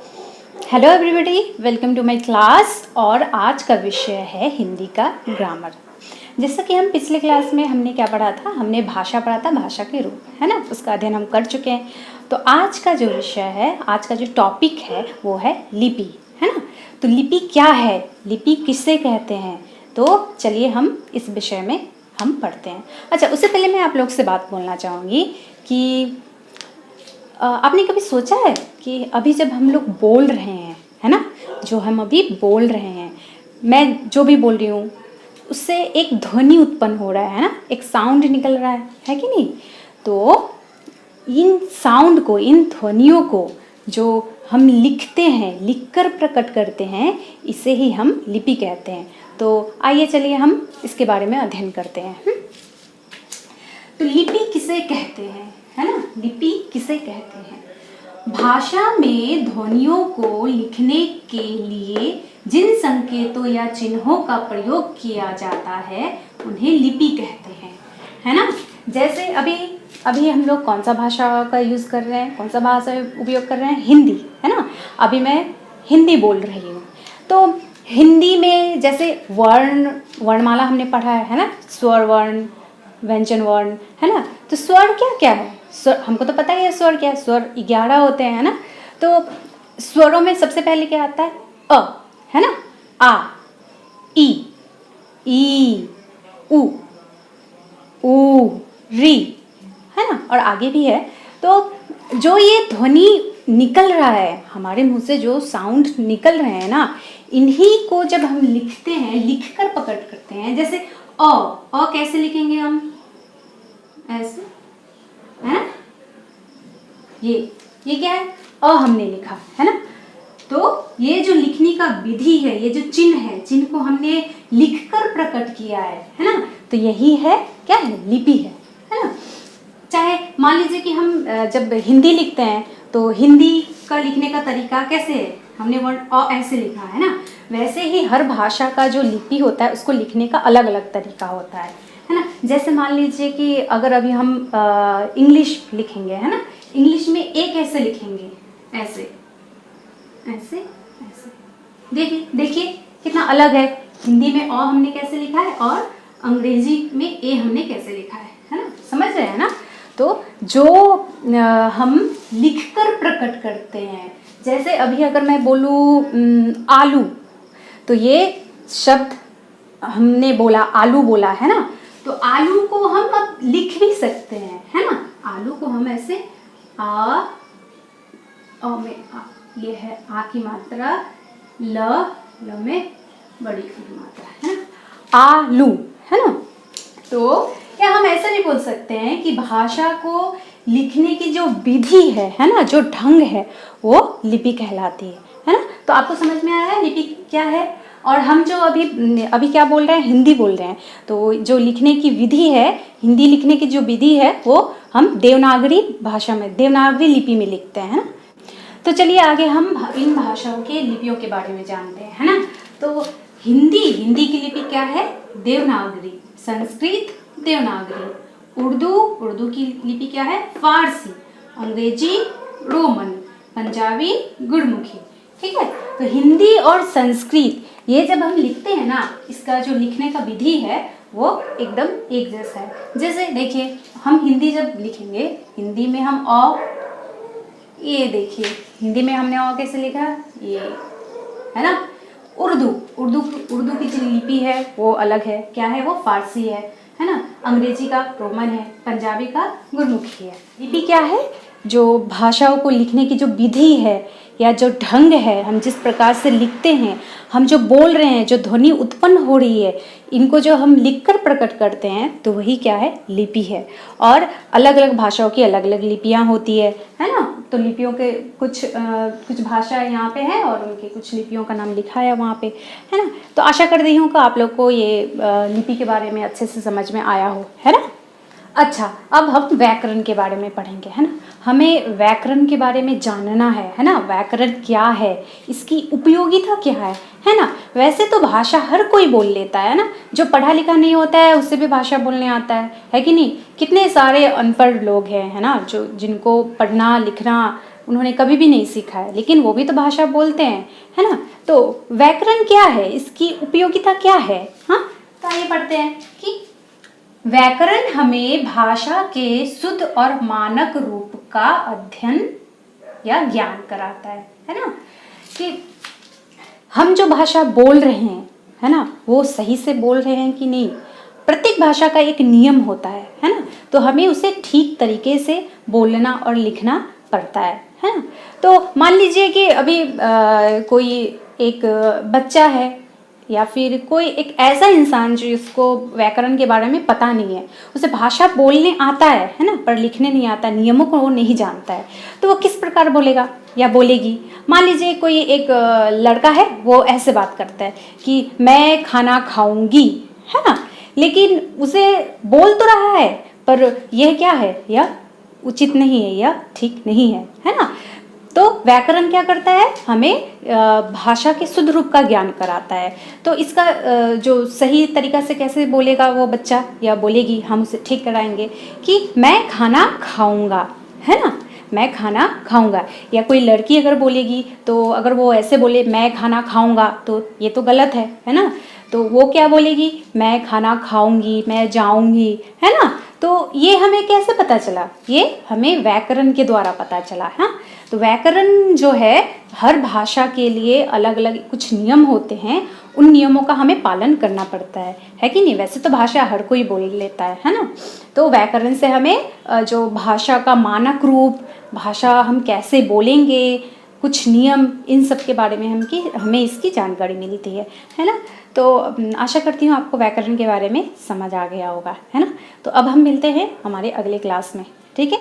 Hello everybody, welcome to my class. और आज का विषय है हिंदी का ग्रामर। जैसा कि हम पिछले क्लास में हमने क्या पढ़ा था, हमने भाषा पढ़ा था, भाषा के रूप, है ना, उसका अध्ययन हम कर चुके हैं। तो आज का जो विषय है, आज का जो टॉपिक है वो है लिपि, है ना। तो लिपि क्या है, लिपि किससे कहते हैं, तो चलिए हम इस विषय में हम पढ़ते हैं। अच्छा, उससे पहले मैं आप लोग से बात बोलना चाहूँगी कि आपने कभी सोचा है कि अभी जब हम लोग बोल रहे हैं, है ना, जो हम अभी बोल रहे हैं, मैं जो भी बोल रही हूँ उससे एक ध्वनि उत्पन्न हो रहा है ना, एक साउंड निकल रहा है कि नहीं। तो इन साउंड को, इन ध्वनियों को जो हम लिखते हैं, लिखकर प्रकट करते हैं, इसे ही हम लिपि कहते हैं। तो आइए चलिए हम इसके बारे में अध्ययन करते हैं। तो लिपि किसे कहते हैं, है ना, लिपि किसे कहते हैं। भाषा में ध्वनियों को लिखने के लिए जिन संकेतों या चिन्हों का प्रयोग किया जाता है उन्हें लिपि कहते हैं, है ना। जैसे अभी हम लोग कौन सा भाषा का यूज़ कर रहे हैं, कौन सा भाषा उपयोग कर रहे हैं, हिंदी, है ना। अभी मैं हिंदी बोल रही हूँ, तो हिंदी में जैसे वर्णमाला हमने पढ़ा है ना, स्वर वर्ण, व्यंजन वर्ण, है ना। तो स्वर क्या क्या है, स्वर हमको तो पता ही है, स्वर क्या है, स्वर 11 होते हैं, है ना। तो स्वरों में सबसे पहले क्या आता है, अ, है ना, आ, ई, उ, री, है ना, और आगे भी है। तो जो ये ध्वनि निकल रहा है, हमारे मुंह से जो साउंड निकल रहे हैं ना, इन्हीं को जब हम लिखते हैं, लिखकर प्रकट करते हैं। जैसे अ कैसे लिखेंगे हम, ऐसे, है ना। ये क्या है, हमने लिखा, है ना। तो ये जो लिखने का विधि है, ये जो चिन्ह है, चिन्ह को हमने लिखकर प्रकट किया है ना। तो यही है, क्या है, लिपि है ना। चाहे मान लीजिए कि हम जब हिंदी लिखते हैं तो हिंदी का लिखने का तरीका कैसे है, हमने वर्ण अ ऐसे लिखा है ना, वैसे ही हर भाषा का जो लिपि होता है उसको लिखने का अलग अलग तरीका होता है ना। जैसे मान लीजिए कि अगर अभी हम इंग्लिश लिखेंगे, है ना, इंग्लिश में ए कैसे लिखेंगे, ऐसे ऐसे ऐसे, देखिए कितना अलग है। हिंदी में अ हमने कैसे लिखा है और अंग्रेजी में ए हमने कैसे लिखा है ना, समझ रहे हैं ना। तो जो हम लिखकर प्रकट करते हैं, जैसे अभी अगर मैं बोलूँ आलू, तो ये शब्द हमने बोला, आलू बोला, है ना। तो आलू को हम अब लिख भी सकते हैं, है ना। आलू को हम ऐसे में ये है आ की मात्रा, ल में बड़ी की मात्रा, है ना, आलू, है ना। तो क्या हम ऐसा नहीं बोल सकते हैं कि भाषा को लिखने की जो विधि है ना, जो ढंग है, वो लिपि कहलाती है ना। तो आपको समझ में आया लिपि क्या है। और हम जो अभी क्या बोल रहे हैं, हिंदी बोल रहे हैं, तो जो लिखने की विधि है, हिंदी लिखने की जो विधि है, वो हम देवनागरी भाषा में, देवनागरी लिपि में लिखते हैं, है ना। तो चलिए आगे हम इन भाषाओं के लिपियों के बारे में जानते हैं, है ना। तो हिंदी की लिपि क्या है, देवनागरी। संस्कृत देवनागरी। उर्दू की लिपि क्या है, फारसी। अंग्रेजी रोमन। पंजाबी गुरमुखी। ठीक है। तो हिंदी और संस्कृत ये जब हम लिखते हैं ना, इसका जो लिखने का विधि है वो एकदम एक जैसा है। जैसे देखिए, हम हिंदी जब लिखेंगे, हिंदी में हम ये देखिए, हिंदी में हमने अ कैसे लिखा, ये, है ना। उर्दू की जो लिपि है वो अलग है, क्या है, वो फारसी है ना। अंग्रेजी का रोमन है, पंजाबी का गुरमुखी है। लिपि क्या है, जो भाषाओं को लिखने की जो विधि है या जो ढंग है, हम जिस प्रकार से लिखते हैं, हम जो बोल रहे हैं, जो ध्वनि उत्पन्न हो रही है, इनको जो हम लिखकर प्रकट करते हैं, तो वही क्या है, लिपि है। और अलग अलग भाषाओं की अलग अलग लिपियाँ होती है ना। तो लिपियों के कुछ भाषा यहाँ पे है और उनके कुछ लिपियों का नाम लिखा है वहाँ पे, है ना। तो आशा कर रही हूँ कि आप लोग को ये लिपि के बारे में अच्छे से समझ में आया हो, है ना। अच्छा, अब हम व्याकरण के बारे में पढ़ेंगे, है ना। हमें व्याकरण के बारे में जानना है ना। व्याकरण क्या है, इसकी उपयोगिता क्या है ना। वैसे तो भाषा हर कोई बोल लेता है ना, जो पढ़ा लिखा नहीं होता है उससे भी भाषा बोलने आता है कि नहीं। कितने सारे अनपढ़ लोग हैं, है ना, जो जिनको पढ़ना लिखना उन्होंने कभी भी नहीं सीखा है, लेकिन वो भी तो भाषा बोलते हैं, है ना। तो व्याकरण क्या है, इसकी उपयोगिता क्या है, हाँ, तो आइए पढ़ते हैं कि व्याकरण हमें भाषा के शुद्ध और मानक रूप का अध्ययन या ज्ञान कराता है ना, कि हम जो भाषा बोल रहे हैं, है ना, वो सही से बोल रहे हैं कि नहीं। प्रत्येक भाषा का एक नियम होता है ना, तो हमें उसे ठीक तरीके से बोलना और लिखना पड़ता है ना। तो मान लीजिए कि अभी कोई एक बच्चा है या फिर कोई एक ऐसा इंसान जिसको व्याकरण के बारे में पता नहीं है, उसे भाषा बोलने आता है ना, पर लिखने नहीं आता, नियमों को वो नहीं जानता है, तो वो किस प्रकार बोलेगा या बोलेगी। मान लीजिए कोई एक लड़का है, वो ऐसे बात करता है कि मैं खाना खाऊंगी, है ना, लेकिन उसे बोल तो रहा है, पर यह क्या है, यह उचित नहीं है, यह ठीक नहीं है ना। तो व्याकरण क्या करता है, हमें भाषा के शुद्ध रूप का ज्ञान कराता है। तो इसका जो सही तरीका से कैसे बोलेगा वो बच्चा या बोलेगी, हम उसे ठीक कराएंगे कि मैं खाना खाऊंगा, है ना, मैं खाना खाऊंगा। या कोई लड़की अगर बोलेगी, तो अगर वो ऐसे बोले मैं खाना खाऊंगा, तो ये तो गलत है ना। तो वो क्या बोलेगी, मैं खाना खाऊंगी, मैं जाऊंगी, है ना। तो ये हमें कैसे पता चला, ये हमें व्याकरण के द्वारा पता चला, हाँ। तो व्याकरण जो है, हर भाषा के लिए अलग अलग कुछ नियम होते हैं, उन नियमों का हमें पालन करना पड़ता है कि नहीं। वैसे तो भाषा हर कोई बोल लेता है ना। तो व्याकरण से हमें जो भाषा का मानक रूप, भाषा हम कैसे बोलेंगे, कुछ नियम, इन सब के बारे में हमें इसकी जानकारी मिलती है ना। तो आशा करती हूँ आपको व्याकरण के बारे में समझ आ गया होगा, है ना। तो अब हम मिलते हैं हमारे अगले क्लास में, ठीक है।